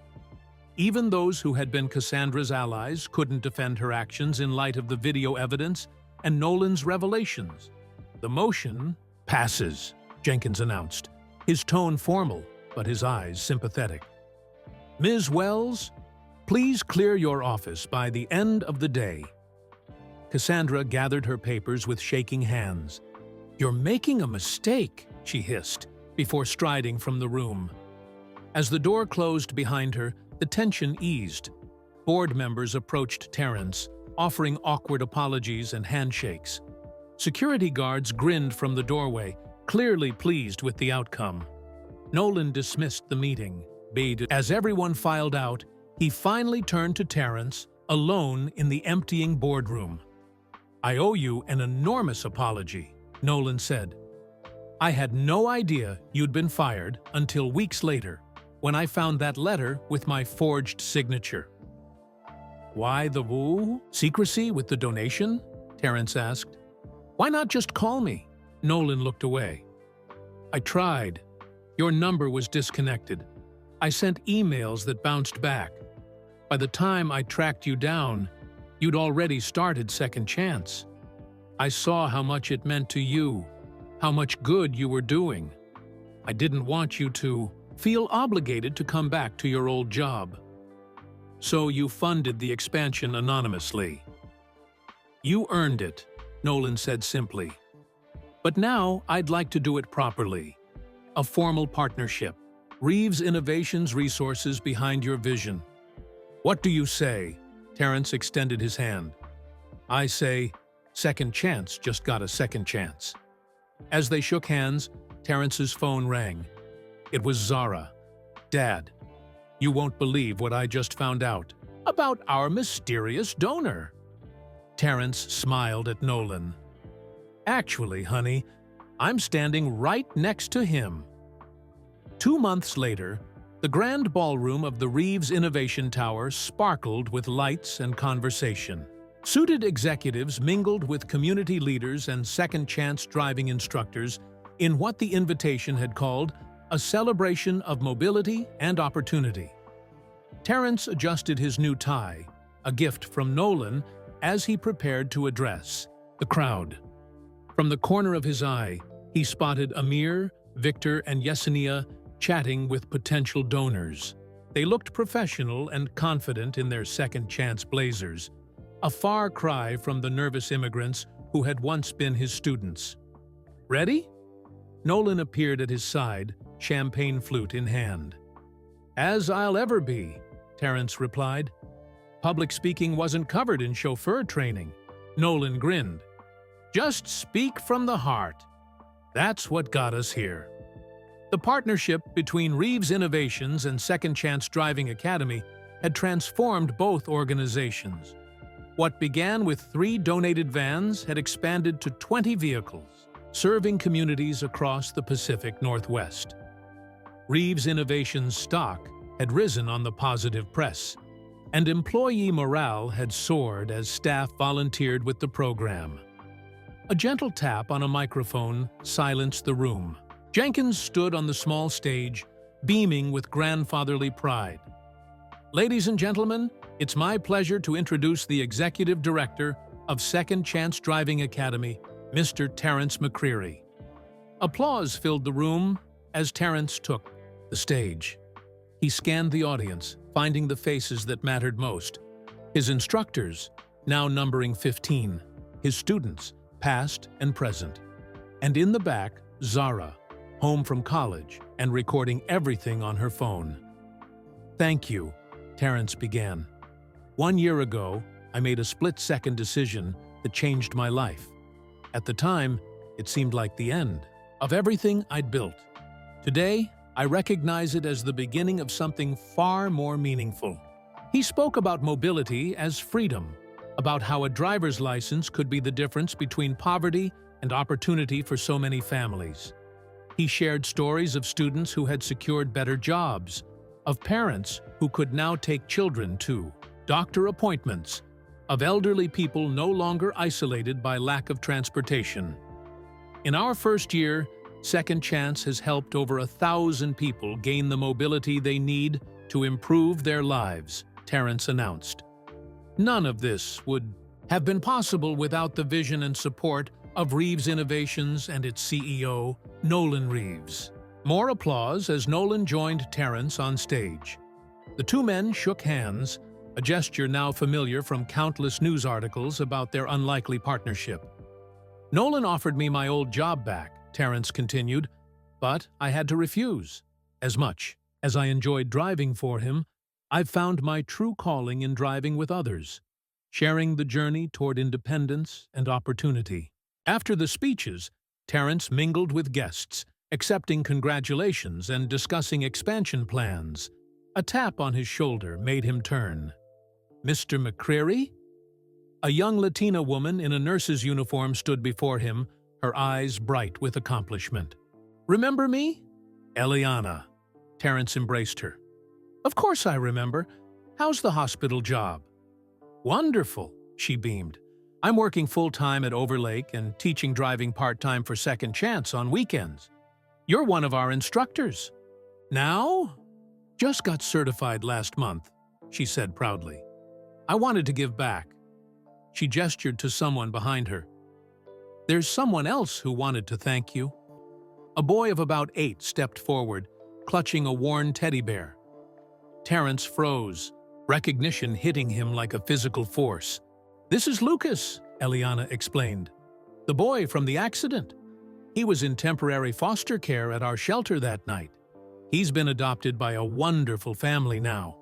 Even those who had been Cassandra's allies couldn't defend her actions in light of the video evidence and Nolan's revelations. The motion passes, Jenkins announced, his tone formal, but his eyes sympathetic. Ms. Wells, please clear your office by the end of the day. Cassandra gathered her papers with shaking hands. You're making a mistake, she hissed. before striding from the room. As the door closed behind her, the tension eased. Board members approached Terrence, offering awkward apologies and handshakes. Security guards grinned from the doorway, clearly pleased with the outcome. Nolan dismissed the meeting. As everyone filed out, he finally turned to Terrence, alone in the emptying boardroom. "I owe you an enormous apology," Nolan said. "I had no idea you'd been fired until weeks later, when I found that letter with my forged signature." "Why the secrecy with the donation?" Terrence asked. "Why not just call me?" Nolan looked away. "I tried. Your number was disconnected. I sent emails that bounced back. By the time I tracked you down, you'd already started Second Chance. I saw how much it meant to you, how much good you were doing. I didn't want you to feel obligated to come back to your old job. So you funded the expansion anonymously." "You earned it," Nolan said simply. "But now I'd like to do it properly. A formal partnership. Reeves Innovations resources behind your vision. What do you say?" Terrence extended his hand. "I say, Second Chance just got a second chance." As they shook hands, Terrence's phone rang. It was Zara. "Dad, you won't believe what I just found out about our mysterious donor." Terrence smiled at Nolan. "Actually, honey, I'm standing right next to him." 2 months later, the grand ballroom of the Reeves Innovation Tower sparkled with lights and conversation. Suited executives mingled with community leaders and second chance driving instructors in what the invitation had called a celebration of mobility and opportunity. Terrence adjusted his new tie, a gift from Nolan, as he prepared to address the crowd. From the corner of his eye, he spotted Amir, Victor, and Yesenia chatting with potential donors. They looked professional and confident in their second chance blazers, a far cry from the nervous immigrants who had once been his students. "Ready?" Nolan appeared at his side, champagne flute in hand. "As I'll ever be," Terrence replied. "Public speaking wasn't covered in chauffeur training." Nolan grinned. "Just speak from the heart. That's what got us here." The partnership between Reeves Innovations and Second Chance Driving Academy had transformed both organizations. What began with 3 donated vans had expanded to 20 vehicles, serving communities across the Pacific Northwest. Reeves Innovations' stock had risen on the positive press, and employee morale had soared as staff volunteered with the program. A gentle tap on a microphone silenced the room. Jenkins stood on the small stage, beaming with grandfatherly pride. "Ladies and gentlemen, it's my pleasure to introduce the Executive Director of Second Chance Driving Academy, Mr. Terrence McCreary." Applause filled the room as Terrence took the stage. He scanned the audience, finding the faces that mattered most. His instructors, now numbering 15, his students, past and present. And in the back, Zara, home from college and recording everything on her phone. "Thank you," Terrence began. "1 year ago, I made a split-second decision that changed my life. At the time, it seemed like the end of everything I'd built. Today, I recognize it as the beginning of something far more meaningful." He spoke about mobility as freedom, about how a driver's license could be the difference between poverty and opportunity for so many families. He shared stories of students who had secured better jobs, of parents who could now take children to doctor appointments, of elderly people no longer isolated by lack of transportation. In our first year, Second Chance has helped over 1,000 people gain the mobility they need to improve their lives, Terrence announced. None of this would have been possible without the vision and support of Reeves Innovations and its CEO, Nolan Reeves. More applause as Nolan joined Terrence on stage. The two men shook hands, a gesture now familiar from countless news articles about their unlikely partnership. "Nolan offered me my old job back," Terrence continued, but I had to refuse. As much as I enjoyed driving for him, I've found my true calling in driving with others, sharing the journey toward independence and opportunity. After the speeches, Terence mingled with guests, accepting congratulations and discussing expansion plans. A tap on his shoulder made him turn. "Mr. McCreary?" A young Latina woman in a nurse's uniform stood before him, her eyes bright with accomplishment. "Remember me?" "Eliana." Terence embraced her. "Of course I remember. How's the hospital job?" "Wonderful," she beamed. "I'm working full-time at Overlake and teaching driving part-time for Second Chance on weekends. You're one of our instructors." "Now?" "Just got certified last month," she said proudly. "I wanted to give back." She gestured to someone behind her. "There's someone else who wanted to thank you." A boy of about 8 stepped forward, clutching a worn teddy bear. Terence froze, recognition hitting him like a physical force. "This is Lucas," Eliana explained. "The boy from the accident. He was in temporary foster care at our shelter that night. He's been adopted by a wonderful family now."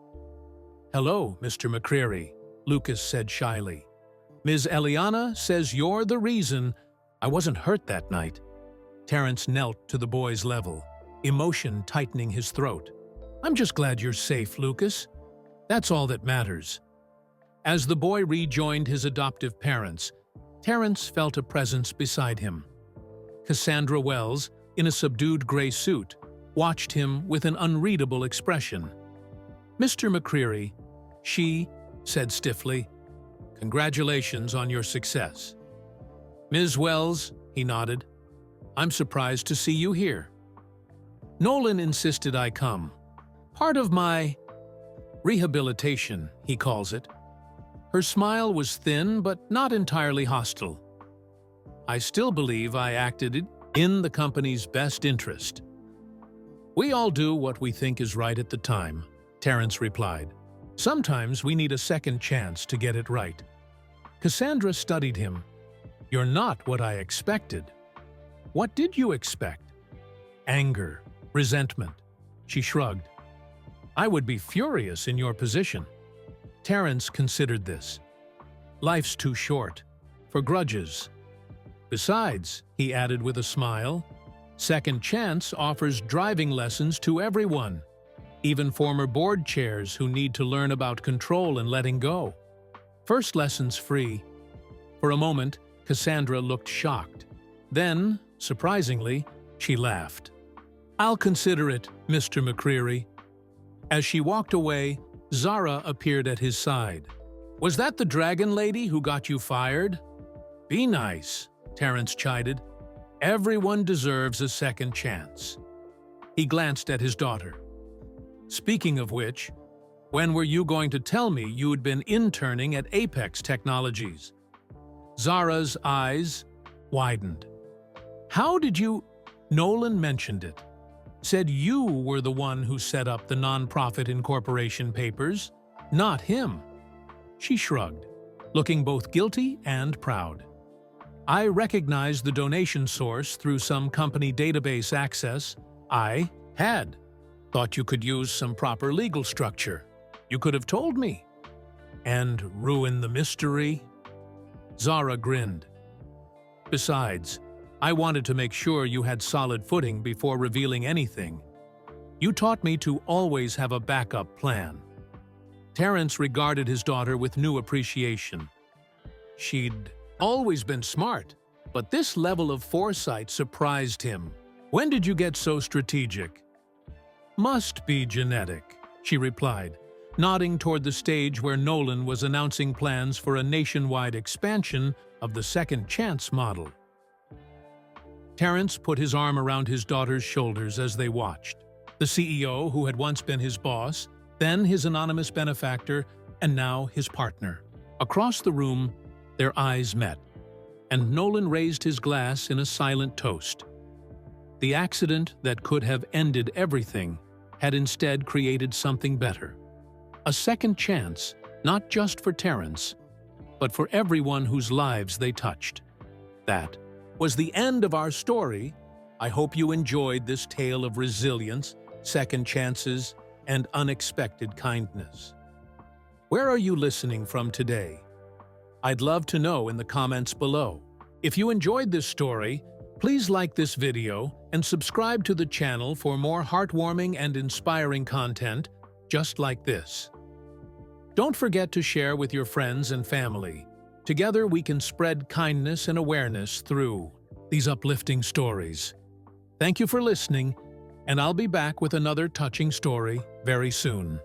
"Hello, Mr. McCreary," Lucas said shyly. "Ms. Eliana says you're the reason I wasn't hurt that night." Terence knelt to the boy's level, emotion tightening his throat. "I'm just glad you're safe, Lucas. That's all that matters." As the boy rejoined his adoptive parents, Terence felt a presence beside him. Cassandra Wells, in a subdued gray suit, watched him with an unreadable expression. "Mr. McCreary," she said stiffly, "congratulations on your success." "Ms. Wells," he nodded, "I'm surprised to see you here. Nolan insisted I come. Part of my rehabilitation, he calls it." Her smile was thin but not entirely hostile. "I still believe I acted in the company's best interest." "We all do what we think is right at the time," Terence replied. "Sometimes we need a second chance to get it right." Cassandra studied him. "You're not what I expected." "What did you expect?" "Anger, resentment." She shrugged. "I would be furious in your position." Terence considered this. "Life's too short for grudges. Besides," he added with a smile, "Second Chance offers driving lessons to everyone, even former board chairs who need to learn about control and letting go. First lessons free." For a moment, Cassandra looked shocked. Then, surprisingly, she laughed. "I'll consider it, Mr. McCreary." As she walked away, Zara appeared at his side. "Was that the dragon lady who got you fired?" "Be nice," Terence chided. "Everyone deserves a second chance." He glanced at his daughter. "Speaking of which, when were you going to tell me you'd been interning at Apex Technologies?" Zara's eyes widened. "How did you—" "Nolan mentioned it. Said you were the one who set up the nonprofit incorporation papers, not him." She shrugged, looking both guilty and proud. "I recognized the donation source through some company database access. I had. Thought you could use some proper legal structure. You could have told me." "And ruin the mystery?" Zara grinned. "Besides, I wanted to make sure you had solid footing before revealing anything. You taught me to always have a backup plan." Terence regarded his daughter with new appreciation. She'd always been smart, but this level of foresight surprised him. "When did you get so strategic?" "Must be genetic," she replied, nodding toward the stage where Nolan was announcing plans for a nationwide expansion of the Second Chance model. Terence put his arm around his daughter's shoulders as they watched. The CEO, who had once been his boss, then his anonymous benefactor, and now his partner. Across the room, their eyes met, and Nolan raised his glass in a silent toast. The accident that could have ended everything had instead created something better. A second chance, not just for Terence, but for everyone whose lives they touched. That was the end of our story, I hope you enjoyed this tale of resilience, second chances, and unexpected kindness. Where are you listening from today? I'd love to know in the comments below. If you enjoyed this story, please like this video and subscribe to the channel for more heartwarming and inspiring content just like this. Don't forget to share with your friends and family. Together we can spread kindness and awareness through these uplifting stories. Thank you for listening, and I'll be back with another touching story very soon.